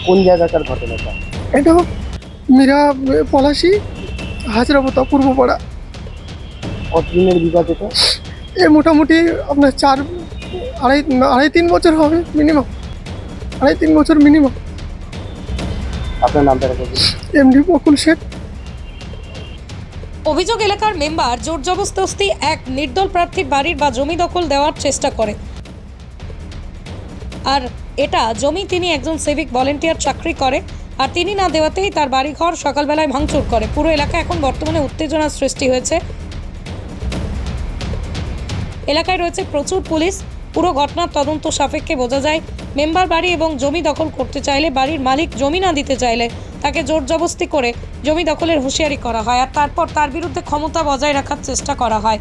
কোন জায়গাটার ঘটনাটা? এটা মীরা পলাশি হাজরাপোতা পূর্বপাড়া। কতদিনের বিবাদ এটা? এ মোটামুটি আপনার আড়াই তিন বছর হবে মিনিমাম, 2.5-3 বছর মিনিমাম। আপনার নামটা বলুন। এমডি বকুল শেখ। অভিযোগ এলাকার মেম্বার জোর জবরদস্তি এক নির্দল প্রার্থীর বাড়ির বা জমি দখল দেওয়ার চেষ্টা করে, আর এটা জমি তিনি একজন সিভিক ভলেন্টিয়ার চাকরি করে, আর তিনি না দেওয়াতেই তার বাড়িঘর সকালবেলায় ভাঙচুর করে। পুরো এলাকা এখন বর্তমানে উত্তেজনার সৃষ্টি হয়েছে। এলাকায় রয়েছে প্রচুর পুলিশ। পুরো ঘটনার তদন্ত সাপেক্ষে বোঝা যায় মেম্বার বাড়ি এবং জমি দখল করতে চাইলে বাড়ির মালিক জমি না দিতে চাইলে তাকে জোর জবরদস্তি করে জমি দখলের হুঁশিয়ারি করা হয়, আর তারপর তার বিরুদ্ধে ক্ষমতা বজায় রাখার চেষ্টা করা হয়।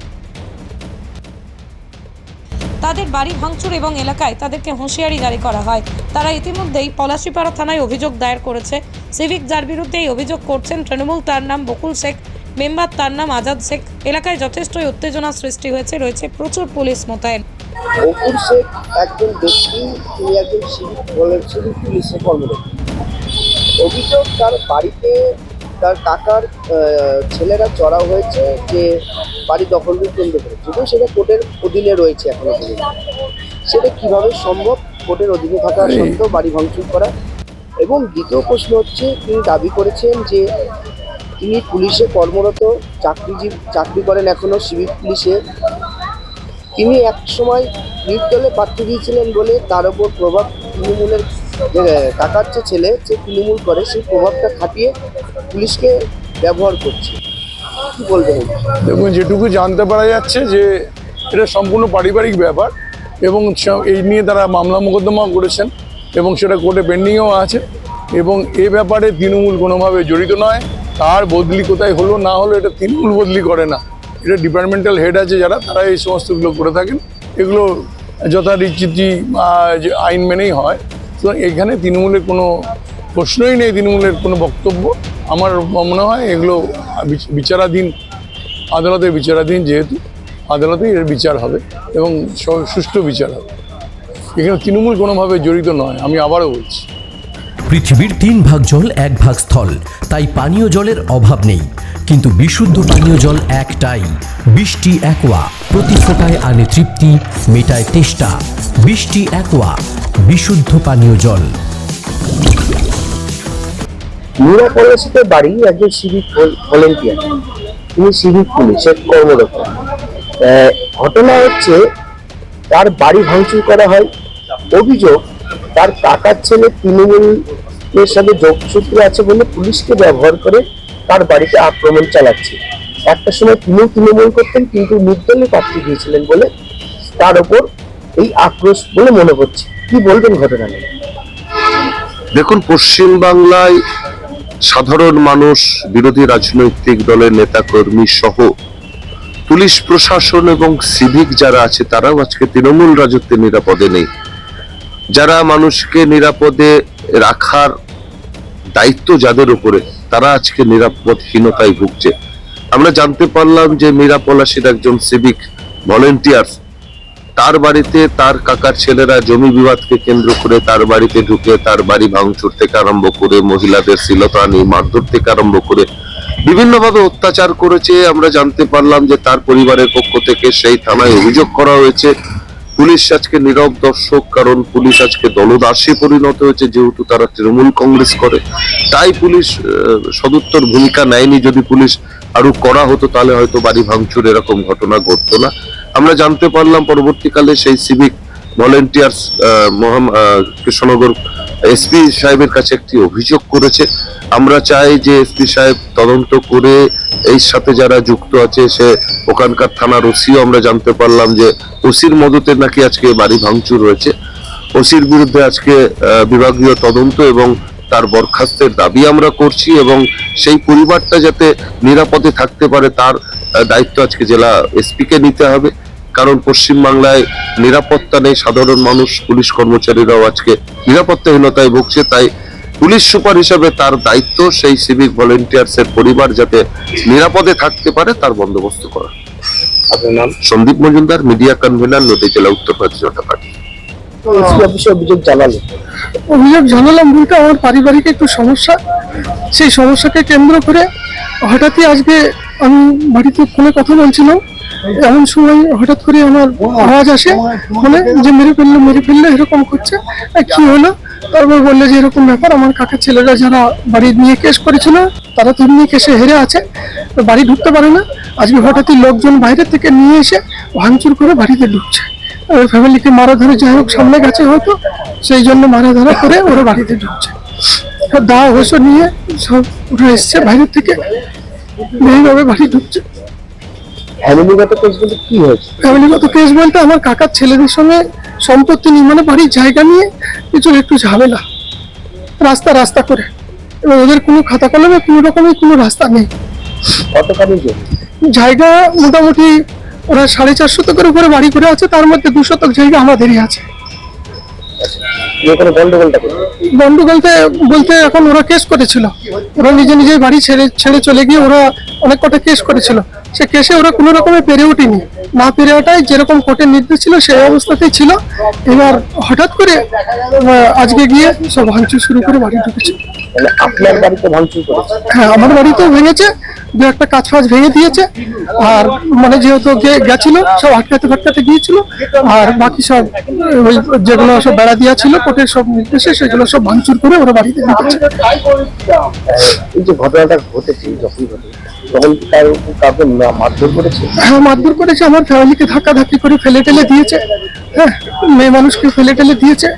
তাদের বাড়ি ভাঙচুর এবং এলাকায় তাদেরকে হুঁশিয়ারি জারি করা হয়। তারা ইতিমধ্যেই পলাশিপাড়া থানায় অভিযোগ দায়ের করেছে। সিভিক যার বিরুদ্ধে এই অভিযোগ করছেন তৃণমূল, তার নাম বকুল শেখ, মেম্বার তার নাম আজাদ শেখ। এলাকায় যথেষ্টই উত্তেজনা সৃষ্টি হয়েছে, রয়েছে প্রচুর পুলিশ মোতায়েন। বকুল শেখ একজন ব্যক্তি, তিনি একজন সিভিক পুলিশের কর্মরত। অভিযোগ তার বাড়িতে তার কাকার ছেলেরা চড়াও হয়েছে যে বাড়ি দখলকে কেন্দ্র করে, যদিও সেটা কোর্টের অধীনে রয়েছে এখনো পর্যন্ত। সেটা কিভাবে সম্ভব কোর্টের অধীনে থাকা সত্ত্বেও বাড়ি ভাঙচুর করা? এবং দ্বিতীয় প্রশ্ন হচ্ছে, তিনি দাবি করেছেন যে তিনি পুলিশে কর্মরত, চাকরি করেন এখনো সিভিক পুলিশে। তিনি এক সময় নির্দলে প্রার্থী দিয়েছিলেন বলে তার ওপর প্রভাব তৃণমূলের কাকার যে ছেলে যে তৃণমূল করে, সেই প্রভাবটা খাটিয়ে পুলিশকে ব্যবহার করছে। কি বলবেন? দেখুন, যেটুকু জানতে পারা যাচ্ছে যে এটা সম্পূর্ণ পারিবারিক ব্যাপার এবং এই নিয়ে তারা মামলা মোকদ্দমা করেছেন এবং সেটা কোর্টে পেন্ডিংও আছে, এবং এ ব্যাপারে তৃণমূল কোনোভাবে জড়িত নয়। তার বদলি কোথায় হলো না হলো এটা তৃণমূল বদলি করে না, এটা ডিপার্টমেন্টাল হেড আছে যারা, তারা এই সমস্তগুলো করে থাকেন। এগুলো যথারীতি আইন মেনেই হয়। সুতরাং এখানে তৃণমূলের কোনো প্রশ্নই নেই, তৃণমূলের কোনো বক্তব্য। আমার মনে হয় এগুলো বিচারাধীন, আদালতের বিচারাধীন, যেহেতু আদালতেই এর বিচার হবে এবং সুষ্ঠু বিচার হবে। এখানে তৃণমূল কোনোভাবে জড়িত নয়, আমি আবারও বলছি। পৃথিবীর 3 ভাগ জল 1 ভাগ স্থল, তাই পানীয় জলের অভাব নেই, কিন্তু বিশুদ্ধ পানীয় জল একটাই, বৃষ্টি অ্যাকোয়া। প্রতি ফোঁটায় আনে তৃপ্তি, মেটায় তেষ্টা। বৃষ্টি অ্যাকোয়া, বিশুদ্ধ পানীয় জল। মীরা পলাশিতে বাড়ি একজন সিভিক ভলেন্টিয়ার, তিনি সিভিক পুলিশের কর্মরত। ঘটনা হচ্ছে তার বাড়ি ভাঙচুর করা হয়। অভিযোগ তার কাকার ছেলে তৃণমূলের সাথে যোগসূত্র আছে বলে পুলিশকে ব্যবহার করে তার বাড়িতে আক্রমণ চালাচ্ছে। একটা সময় তিনিও তৃণমূল করতেন, কিন্তু নির্দলীয় প্রার্থী দিয়েছিলেন বলে তার ওপর এই আক্রোশ বলে মনে হচ্ছে। কি বলবেন ঘটনা নিয়ে? দেখুন, পশ্চিমবাংলায় সাধারণ মানুষ, বিরোধী রাজনৈতিক দলের নেতাকর্মী সহ পুলিশ প্রশাসন এবং সিভিক যারা আছে, তারাও আজকে তৃণমূল রাজত্বে নিরাপদে নেই। যারা মানুষকে নিরাপদে রাখার দায়িত্ব যাদের উপরে, তারা আজকে নিরাপদহীনতায় ভুগছে। আমরা জানতে পারলাম যে মীরা পলাশির একজন সিভিক ভলেন্টিয়ার, তার বাড়িতে তার কাকার ছেলেরা জমি বিবাদকে কেন্দ্র করে তার বাড়িতে ঢুকে তার বাড়ি ভাঙচুর থেকে আরম্ভ করে মহিলাদের শ্লীলতাহানি, মারধর থেকে আরম্ভ করে বিভিন্নভাবে অত্যাচার করেছে। আমরা জানতে পারলাম যে তার পরিবারের পক্ষ থেকে সেই থানায় অভিযোগ করা হয়েছে। পুলিশ আজকে নীরব দর্শক, কারণ পুলিশ আজকে দলদাসে পরিণত হয়েছে, যেহেতু তারা তৃণমূল কংগ্রেস করে। তাই পুলিশ সদুত্তর ভূমিকা নেয়নি। যদি পুলিশ আরো করা হতো তাহলে হয়তো বাড়ি ভাঙচুর এরকম ঘটনা ঘটতো না। আমরা জানতে পারলাম পরবর্তীকালে সেই সিভিক ভলেন্টিয়ার্স কৃষ্ণনগর এসপি সাহেবের কাছে একটি অভিযোগ করেছে। আমরা চাই যে এসপি সাহেব তদন্ত করে এই সাথে যারা যুক্ত আছে, সে ওখানকার থানার ওসিও আমরা জানতে পারলাম যে ওসির মদতে নাকি আজকে বাড়ি ভাঙচুর হয়েছে। ওসির বিরুদ্ধে আজকে বিভাগীয় তদন্ত এবং তার বরখাস্তের দাবি আমরা করছি, এবং সেই পরিবারটা যাতে নিরাপদে থাকতে পারে তার দায়িত্ব আজকে জেলা এসপি কে নিতে হবে। কারণ পশ্চিমবাংলায় নিরাপত্তা নেই, সাধারণ মানুষ, পুলিশ কর্মচারীরাও আজকে নিরাপত্তাহীনতায় ভুগছে। তাই পুলিশ সুপার হিসাবে তার দায়িত্ব সেই সিভিক ভলেন্টিয়ার্স এর পরিবার যাতে নিরাপদে থাকতে পারে তার বন্দোবস্ত করা। আপনার নাম? সন্দীপ মজুমদার, মিডিয়া কনভেনার, নদী জেলা উত্তর ভারতীয় জনতা পার্টি। এসপি অফিসে অভিযোগ জানালো। অভিযোগ জানালাম বলতে আমার পারিবারিক একটু সমস্যা, সেই সমস্যাকে কেন্দ্র করে হঠাৎই আজকে আমি বাড়িতে ফোনে কথা বলছিলাম, এমন সময় হঠাৎ করে আমার আওয়াজ আসে ফোনে যে মেরে ফেললে এরকম করছে। কি হলো? তারপর বললে যে এরকম ব্যাপার, আমার কাকার ছেলেরা যারা বাড়ি নিয়ে কেস করেছিল তারা তো এমনি কেসে হেরে আছে, তো বাড়ি ঢুকতে পারে না। আজকে হঠাৎই লোকজন বাইরে থেকে নিয়ে এসে ভাঙচুর করে বাড়িতে ঢুকছে। ফ্যামিলিকে মারা ধরে যাই হোক সামনে গেছে হয়তো, সেই জন্য মারা ধরা করে ওরা বাড়িতে ঢুকছে। দাওয়া হোস নিয়ে সব ওরা এসছে বাইরের থেকে, এইভাবে বাড়ি ঢুকছে। ফ্যামিলিগত কেস বলতে কি হয়েছে? ফ্যামিলিগত কেস বলতে আমার কাকার ছেলেদের সঙ্গে সম্পত্তি নিয়ে, মানে বাড়ির জায়গা নিয়ে কিছু একটু ঝামেলা, রাস্তা করে, এবং ওদের কোনো খাতা কলমে কোনো রকমের কোনো রাস্তা নেই। কতখানি জমি? জায়গা মোটামুটি ওরা 450 শতকের উপরে বাড়ি করে আছে, তার মধ্যে 2 শতক জায়গা আমাদেরই আছে। এখানে গন্ডগোলটা কোথায়? বলতে বলতে এখন ওরা কেস করেছিল, ওরা নিজেই বাড়ি ছেড়ে চলে গিয়ে ওরা অনেক কটা কেস করেছিল। সে কেসে ওরা কোনো রকমে পেরে ওঠেনি, না পেরে ওঠায় যেরকম কোর্টের নির্দেশ ছিল সেই অবস্থাতেই ছিল। এবার হঠাৎ করে আজকে গিয়ে সব ভাঙচুর শুরু করে বাড়ি ঢুকেছে। মানে আপনার বাড়িতে ভাঙচুর করেছে? হ্যাঁ, আমার বাড়িতেও ভেঙেছে, দু একটা কাজ ফাজ ভেঙে দিয়েছে। আর মানে যেহেতু গেছিল সব আটকাতে গিয়েছিল, আর বাকি সব ওই যেগুলো সব বেড়া দেওয়া ছিল কোর্টের সব নির্দেশে, সেগুলো সব ভাঙচুর করে ওরা বাড়িতে ঢুকেছে। এই যে ঘটনাটা ঘটেছে, যখন কি কাউকে মারধর করেছে? হ্যাঁ, মারধর করেছে, আমার ফ্যামিলিকে ধাক্কাধাক্কি করে ফেলে টেলে দিয়েছে। হ্যাঁ, মেয়ে মানুষকে ফেলে টেলে দিয়েছে।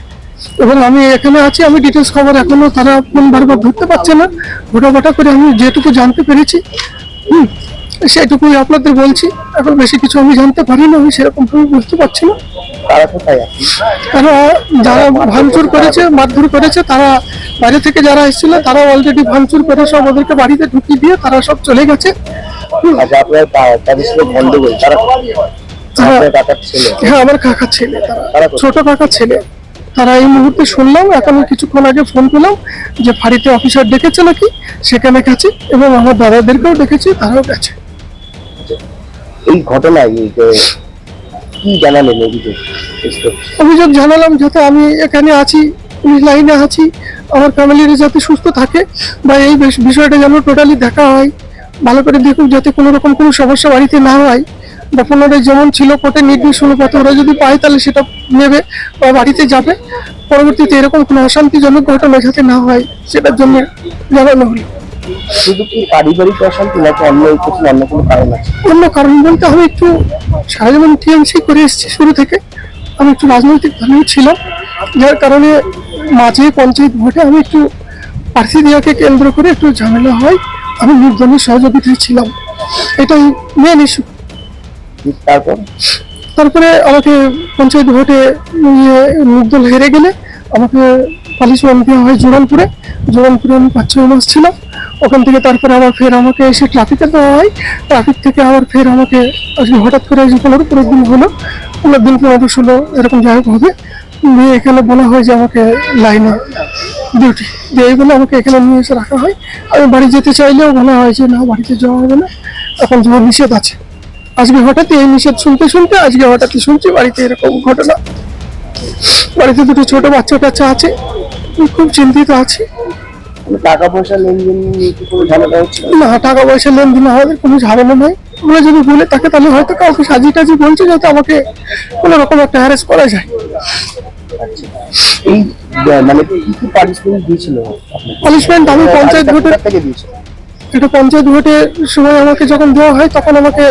এবং আমি এখানে আছি, আমি ডিটেলস খবর এখনো তারা ফোন বারবার ধরতে পারছে না। গোটাবাটা করে আমি যেটুকু জানতে পেরেছি সেটুকুই আপনাদের বলছি। এখন বেশি কিছু আমি জানতে পারি না, আমি সেরকম ভাবে বুঝতে পারছি না। তারা কোথায় আছে? তারা যারা ভাঙচুর করেছে, মারধর করেছে, তারা বাইরে থেকে যারা এসেছিল তারা অলরেডি ভাঙচুর করে সব ওদেরকে বাড়িতে ঢুকিয়ে দিয়ে তারা সব চলে গেছে। আচ্ছা, আপনার তাদের সাথে গন্ডগোল তারা? আপনার কাকার ছেলে? হ্যাঁ, আমার কাকার ছেলে, তারা ছোট কাকার ছেলে। তারা এই মুহূর্তে শুনলাম, এখন কিছুক্ষণ আগে ফোন পেলাম যে ফাঁড়িতে অফিসার ডেকেছে নাকি, সেখানে গেছে, এবং আমার দাদাদেরকেও ডেকেছি, তারাও গেছে। এই ঘটনায় কি জানালেন? অভিযোগ জানালাম যাতে আমি এখানে আছি, পুলিশ লাইনে আছি, আমার ফ্যামিলির যাতে সুস্থ থাকে, বা এই বিষয়টা যেন টোটালি দেখা হয়, ভালো করে দেখুক যাতে কোনো রকম কোনো সমস্যা বাড়িতে না হয়, বা পুনরায় যেমন ছিল কোর্টের নির্দেশ অনুপাতে ওরা যদি পায় তাহলে সেটা নেবে বা বাড়িতে যাবে। পরবর্তীতে এরকম কোনো অশান্তিজনক ঘটনা যাতে না হয় সেটার জন্য জানানো হলো। শুধু কি পারিবারিক অশান্তি নাকি অন্য কোনো কারণ আছে? অন্য কারণ বলতে আমি একটু সারা জীবন টিএমসি করে এসেছি, শুরু থেকে আমি একটু রাজনৈতিক ভাবেও ছিলাম, যার কারণে মাঝে পঞ্চায়েত ভোটে আমি একটু প্রার্থী দেওয়াকে কেন্দ্র করে একটু ঝামেলা হয়, আমি নির্দলীয় সহযোগিতায় ছিলাম, এটাই মেন ইস্যু। তারপরে আমাকে পঞ্চায়েত ভোটে নির্দল হেরে গেলে আমাকে পালিশমেন্ট দেওয়া হয় জোরানপুরে আমি 5-6 মাস ছিলাম ওখান থেকে। তারপরে আবার ফের আমাকে এসে ট্রাফিকে দেওয়া হয়, ট্রাফিক থেকে আবার ফের আমাকে আজকে হঠাৎ করে 15 দিন হলো, 15 দিন 15-16 এরকম যাই হোক হবে নিয়ে এখানে বলা হয় যে আমাকে লাইনে ডিউটি দিয়ে বলে আমাকে এখানে নিয়ে এসে রাখা হয়। আমি বাড়ি যেতে চাইলেও বলা হয় যে না, বাড়িতে যাওয়া হবে না, এখন যাওয়ার নিষেধ আছে। আজকে হঠাৎ এই নিষেধ শুনতে আজকে হঠাৎই শুনছি বাড়িতে এরকম ঘটনা। বাড়িতে 2 ছোট বাচ্চা আছে, খুব চিন্তিত আছি। টাকা পয়সা লেনদেন নিয়ে কি কোনো ঝামেলা হচ্ছে? না, টাকা পয়সা লেনদেন আমাদের কোনো ঝামেলা নাই। ওরা যদি বলে থাকে তাহলে হয়তো কাউকে সাজিয়ে বলছে যাতে আমাকে কোনো রকম একটা হ্যারেস করা যায়। এই মানে কি পানিশমেন্ট দিয়েছিল? পানিশমেন্ট আমি পঞ্চায়েত ভোটে এটা পঞ্চায়েত ভোটের সময় আমাকে যখন দেওয়া হয় তখন আমাকে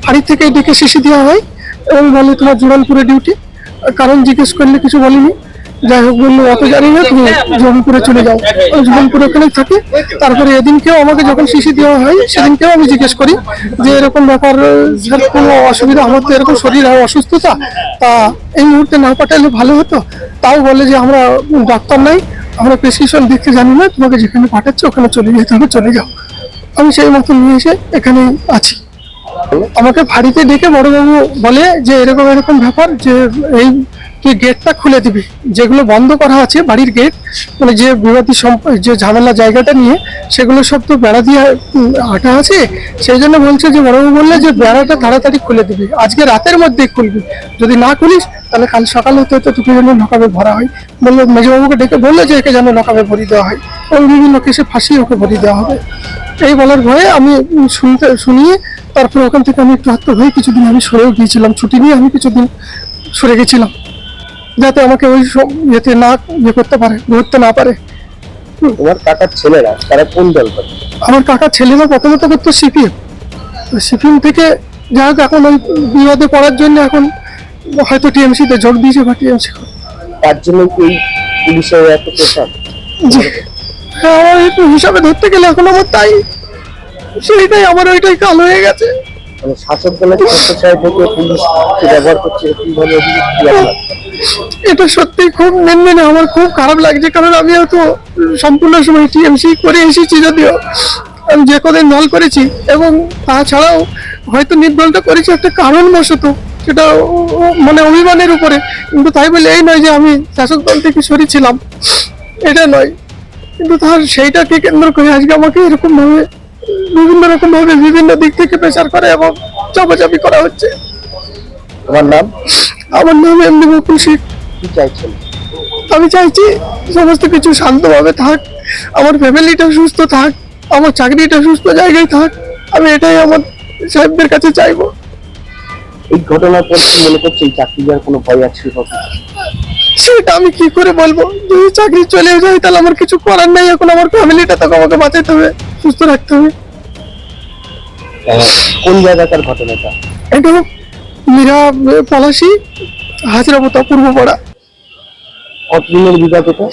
বাড়ি থেকে ডেকে শিশি দেওয়া হয় এবং বলে তোমার জোরানপুরে ডিউটি। কারণ জিজ্ঞেস করলে কিছু বলিনি, যাই হোক বললো অত জানি না, তুমি জোরানপুরে চলে যাও। জোরানপুরে ওখানে থাকি। তারপরে এদিনকেও আমাকে যখন শিশি দেওয়া হয় সেদিনকেও আমি জিজ্ঞেস করি যে এরকম ব্যাপার, স্যার কোনো অসুবিধা, আমার তো এরকম শরীর আর অসুস্থতা, তা এই মুহূর্তে না পাঠালে ভালো হতো। তাও বলে যে আমরা ডাক্তার নাই, আমরা প্রেসক্রিপশন দেখতে জানি না, তোমাকে যেখানে পাঠাচ্ছে ওখানে চলে যেতে হবে, চলে যাও। আমি সেই মতো নিয়ে এসে এখানে আছি। আমাকে বাড়িতে ডেকে বড়বাবু বলে যে এরকম এরকম ব্যাপার, যে এই যে গেটটা খুলে দিবি, যেগুলো বন্ধ করা আছে বাড়ির গেট, মানে যে বিবাদী যে ঝামেলা জায়গাটা নিয়ে, সেগুলো সব তো বেড়া দিয়ে আটা আছে। সেই জন্য বলছে যে বড়বাবু বললে যে বেড়াটা তাড়াতাড়ি খুলে দিবি, আজকে রাতের মধ্যেই খুলবি, যদি না খুলিস তাহলে কাল সকাল হতে হতে তোকে যেন লকাপে ভরা হয়। বললো মেজবাবুকে ডেকে বললো যে একে যেন লকাপে ভরি দেওয়া হয় এবং বিভিন্ন কেসে ফাঁসিয়ে ওকে ভরি দেওয়া হবে। এই বলার ভয়ে আমি শুনিয়ে তারপর ওখান থেকে আমি একটু আত্ম হয়ে কিছুদিন আমি সরেও গিয়েছিলাম, ছুটি নিয়ে আমি কিছুদিন সরে গেছিলাম, যাতে আমাকে ওই সব ইয়েতে না করতে পারে, ধরতে না পারে। তোমার কাকার ছেলেরা তারা কোন দল করে? আমার কাকার ছেলেরা প্রথমত করতো সিপিএম থেকে, যাই হোক এখন ওই বিবাদে পড়ার জন্য এখন হয়তো টিএমসিতে যোগ দিয়েছে বা টিএমসি। তার জন্য কি এই পুলিশের এত প্রেশার? জি হ্যাঁ, আমার একটু হিসাবে ধরতে গেলে এখন আমার তাই, সেইটাই আমার ওইটাই কাল হয়ে গেছে। মানে শাসক দলের প্রশাসন থেকে পুলিশকে ব্যবহার করছে কিভাবে অভিযোগ কি আপনার? এটা সত্যি খুব মেনে আমার খুব খারাপ লাগছে, কারণ আমি হয়তো সম্পূর্ণ সময় টিএমসি করে এসেছি, যদিও আমি যে কদিন দল করেছি, এবং তাছাড়াও হয়তো নির্দলটা করেছি একটা কারণবশত, সেটা মানে অভিমানের উপরে, কিন্তু তাই বলে এই নয় যে আমি শাসক দল থেকে সরেছিলাম, এটা নয়। কিন্তু তার সেইটাকে কেন্দ্র করে আজকে আমাকে এরকম ভাবে বিভিন্ন রকম ভাবে বিভিন্ন দিক থেকে প্রেসার করে এবং চাপাচাপি করা হচ্ছে। তোমার নাম? আমার নাম এমনি বকুল শেখ। কি চাইছেন? আমি চাইছি সমস্ত কিছু শান্তভাবে থাক, আমার ফ্যামিলিটা সুস্থ থাক, আমার চাকরিটা সুস্থ জায়গায় থাক, আমি এটাই আমার সাহেবদের কাছে চাইবো। এই ঘটনার পর কি মনে করছে এই চাকরি যাওয়ার কোনো ভয় আছে? সেটা আমি কি করে বলবো, যদি চাকরি চলে যায় তাহলে আমার কিছু করার নাই, এখন আমার ফ্যামিলিটা তো আমাকে বাঁচাতে হবে, সুস্থ রাখতে হবে। কোন জায়গাকার ঘটনাটা? এটা মীরা পলাশি, হাজরাবোতা পূর্বপাড়া। কতদিনের বিবাদ এটা?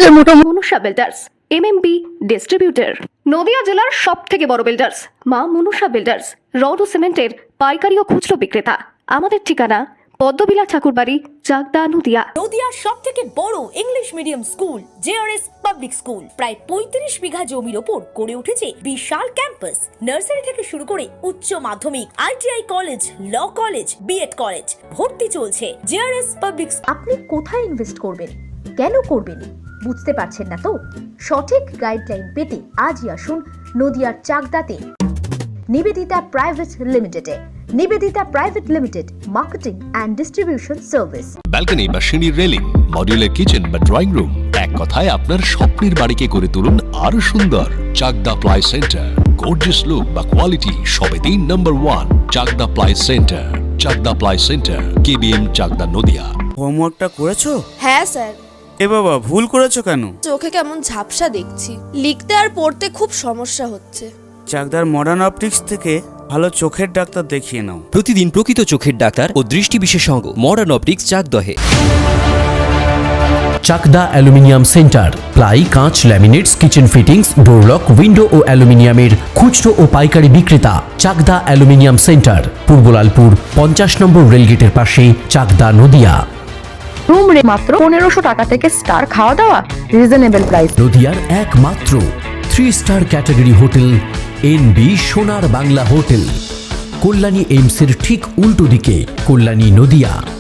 এ মোটামুটি Manusha builders MMB distributor, Nadia জেলার সব থেকে বড় বিল্ডার্স মা মনুষা বিল্ডার্স, রড ও সিমেন্টের পাইকারি ও খুচরো বিক্রেতা। আমাদের ঠিকানা পদ্মবিলা ঠাকুরবাড়ি, চাকদা, নদিয়া। নদিয়ার সব থেকে বড় English medium school JRS public school, প্রায় 35 বিঘা জমির ওপর গড়ে উঠেছে বিশাল ক্যাম্পাস। নার্সারি থেকে শুরু করে উচ্চ মাধ্যমিক, ITI college, law college, BEd college, ভর্তি চলছে জেআরএস পাবলিক। আপনি কোথায় ইনভেস্ট করবেন, কেন করবেন, বুঝতে পারছেন না তো? সঠিক গাইডলাইন পেতে আজই আসুন নদিয়ার চাকদাতে নিবেদিতা প্রাইভেট লিমিটেডে। Nivedita private limited, marketing and distribution service. Balcony বা সিঁড়ির রেলিং, মডিউলার কিচেন বা ড্রয়িং রুম, এক কথায় আপনার স্বপ্নের বাড়িকে করে তুলুন আরো সুন্দর। Chakdah ply centre, gorgeous look বা কোয়ালিটি সবে 3 নম্বর 1 Chakdah ply centre. Chakdah ply centre, KBM, Chakdah, Nadia. হোমওয়ার্কটা করেছো? হ্যাঁ স্যার। এ বাবা, ভুল করেছো কেন? চোখে কেমন ঝাপসা দেখছি, লিখতে আর পড়তে খুব সমস্যা হচ্ছে। চাকদার মডার্ন অপটিক্স থেকে ভালো চোখের ডাক্তার দেখিয়ে নাও। প্রতিদিন প্রকৃত চোখের ডাক্তার ও দৃষ্টি বিশেষজ্ঞ মডার্ন অপটিক্স, চাকদহে। চাকদা অ্যালুমিনিয়াম সেন্টার, প্লাই, কাঁচ, laminates, kitchen fittings, door lock, window ও অ্যালুমিনিয়ামের খুচরো ও পাইকারি বিক্রেতা। চাকদা অ্যালুমিনিয়াম সেন্টার, পূর্ব লালপুর, 50 নম্বর রেলগেটের পাশে, চাকদা, নদিয়া। রুম রে মাত্র 1500 টাকা থেকে স্টার, খাওয়া দাওয়া রিজনেবল প্রাইস। নদিয়ার একমাত্র 3 স্টার ক্যাটাগরি হোটেল এনবি সোনার বাংলা হোটেল, কল্যাণী এইমসের ঠিক উল্টো দিকে, কল্যাণী, নদিয়া।